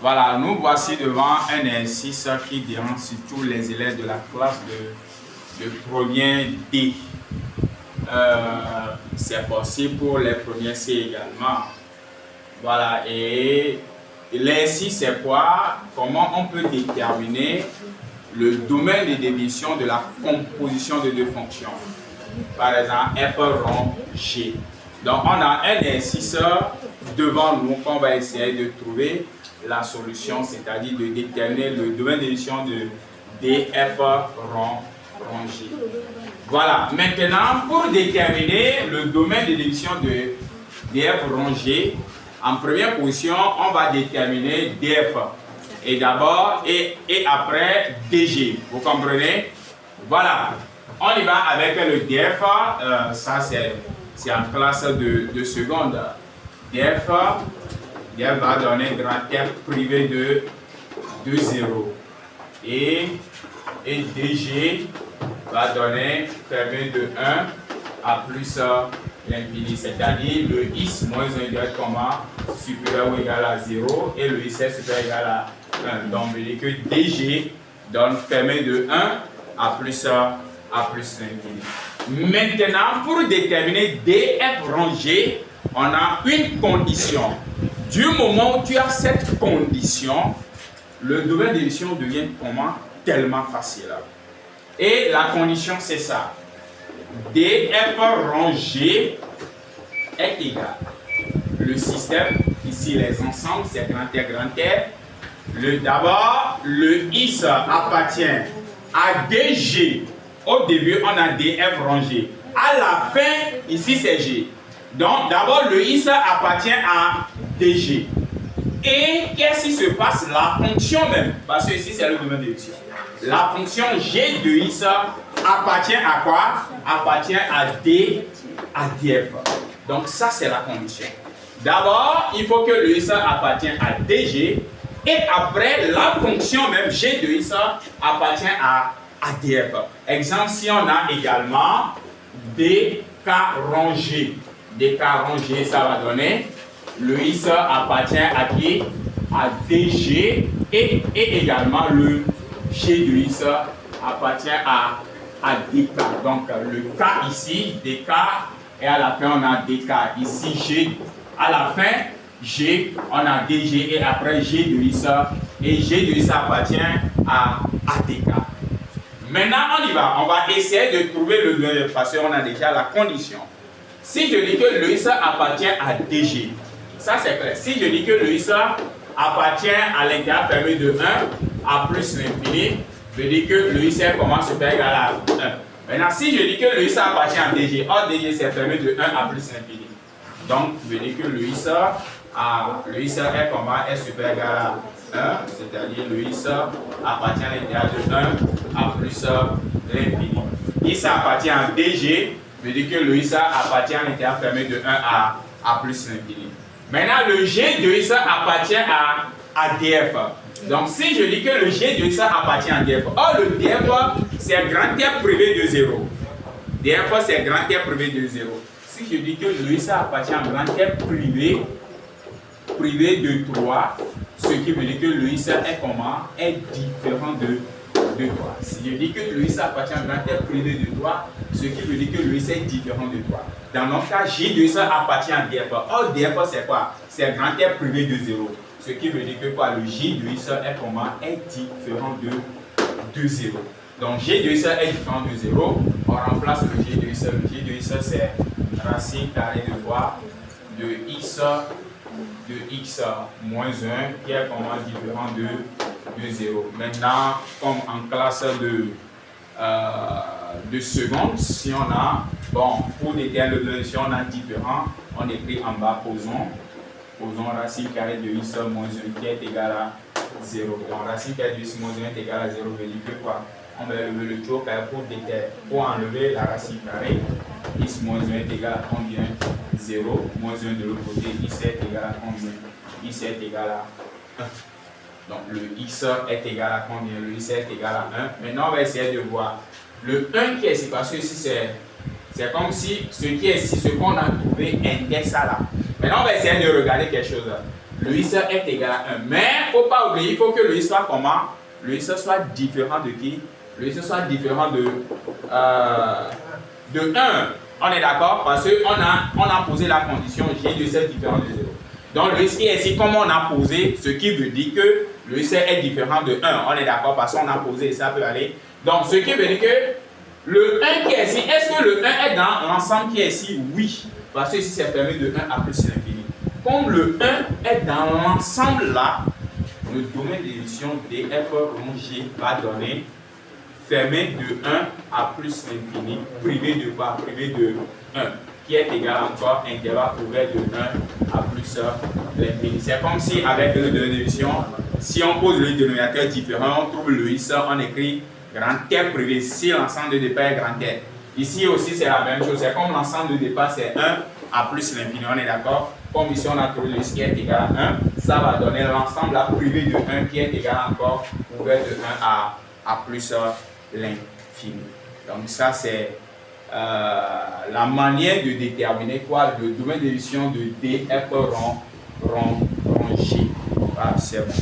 Voilà, nous voici devant un exercice qui dérange surtout les élèves de la classe de premier D. C'est possible pour les premiers C également. Voilà, et l'exercice c'est quoi? Comment on peut déterminer le domaine de définition de la composition de deux fonctions. Par exemple, f rond G. Donc, on a un exercice devant nous qu'on va essayer de trouver la solution, c'est-à-dire de déterminer le domaine de définition de df rond G. Voilà, maintenant, pour déterminer le domaine de définition de df rond G, en première position, on va déterminer df. Et d'abord, et après dg. Vous comprenez? Voilà. On y va avec le df. Ça, c'est en classe de seconde. df va donner grand F privé de 0. Et dg va donner fermé de 1 à plus l'infini. C'est-à-dire le x moins 1 doit être comment? Supérieur ou égal à 0. Et le x est supérieur ou égal à 1. Donc, on veut dire que dg donne fermé de 1 à plus l'infini. Maintenant, pour déterminer df rond G, on a une condition. Du moment où tu as cette condition, le domaine de définition devient comment? Tellement facile. Et la condition, c'est ça. df rond G est égal. Le système, ici les ensembles, c'est grand R. D'abord, le x appartient à dg. Au début, on a df rond G. À la fin, ici, c'est G. Donc, d'abord, le x appartient à dg. Et qu'est-ce qui se passe? La fonction même, parce que ici, c'est le domaine de définition. La fonction g de x appartient à quoi? Appartient à df. Donc, ça, c'est la condition. D'abord, il faut que le x appartienne à dg. Et après, la fonction même g de x appartient à df. Exemple, si on a également dk rond G. dk rond G, ça va donner le x appartient à qui? À dg. Et également le g de x appartient à dk. Donc le k ici, dk, et à la fin on a dk. Ici g, à la fin g, on a dg et après g de x. Et g de x appartient à dk. Maintenant, on y va. On va essayer de trouver le domaine parce qu'on a déjà la condition. Si je dis que le x appartient à dg, ça c'est clair. Si je dis que le x appartient à l'intervalle fermé de 1 à plus l'infini, je dis que le x est comment? Supérieur égal à 1. Maintenant, si je dis que le x appartient à dg, or dg c'est fermé de 1 à plus l'infini. Donc, je dis que le x est comment? Est supérieur égal à 1, c'est-à-dire le x appartient à l'intervalle de 1 à plus l'infini. X appartient à dg, veut dire que le x appartient à l'intervalle fermé de 1 à plus l'infini. Maintenant, le g de x appartient à df. Donc, si je dis que le g de x appartient à df, or le df c'est grand R privé de 0. df c'est grand R privé de 0. Si je dis que le x appartient à grand R privé de 3, ce qui veut dire que le x est comment? Est différent de 3. Si je dis que le x appartient à grand R privé de 3, ce qui veut dire que le x est différent de 3. Dans notre cas, g de x appartient à df. Or, df c'est quoi? C'est grand R privé de 0. Ce qui veut dire que quoi? Le g de x est comment? Est différent de 0. Donc, g de x est différent de 0. On remplace le g de x. Le g de x c'est racine carrée de quoi? De x moins 1 qui est comment? Différent de 0. Maintenant, comme en classe de seconde, si on a, bon, pour déterminer le si on a différent, on écrit en bas posons racine carrée de x moins 1 qui est égal à 0. Donc racine carrée de x moins 1 est égal à 0 veut dire que quoi? On va lever le taux pour enlever la racine carrée. X moins 1 est égal à combien? 0. Moins 1 de l'autre côté, x est égal à combien? X est égal à 1. Donc le x est égal à combien? Le x est égal à 1. Maintenant, on va essayer de voir le 1 qui est ici, parce que ici c'est comme si ce qui est ici, ce qu'on a trouvé, index à là. Maintenant, on va essayer de regarder quelque chose. le I seul est égal à 1. Mais il ne faut pas oublier, il faut que le I soit comment? Le I seul soit différent de qui? Le I seul soit différent de 1. On est d'accord? Parce qu'on a posé la condition J de seul différent de 0. Donc le I est ici, comme on a posé, ce qui veut dire que le I est différent de 1. On est d'accord? Parce qu'on a posé et ça peut aller. Donc ce qui veut dire que le 1 qui est ici, est-ce que le 1 est dans l'ensemble qui est ici? Oui. Parce que ici c'est fermé de 1 à plus l'infini. Comme le 1 est dans l'ensemble là, le domaine d'édition df rond G va donner fermé de 1 à plus l'infini, privé de quoi? Privé de 1, qui est égal encore intervalle ouvert de 1 à plus l'infini. C'est comme si avec le domaine d'édition, si on pose le dénominateur différent, on trouve le I, on écrit grand R privé si l'ensemble de départ est grand R. Ici aussi c'est la même chose, c'est comme l'ensemble de départ c'est 1 à plus l'infini, on est d'accord? Comme ici on a trouvé le qui est égal à 1, ça va donner l'ensemble à privé de 1 qui est égal encore ouvert de 1 à plus l'infini. Donc ça c'est la manière de déterminer quoi? Le domaine d'édition de df rond J. Voilà, c'est bon.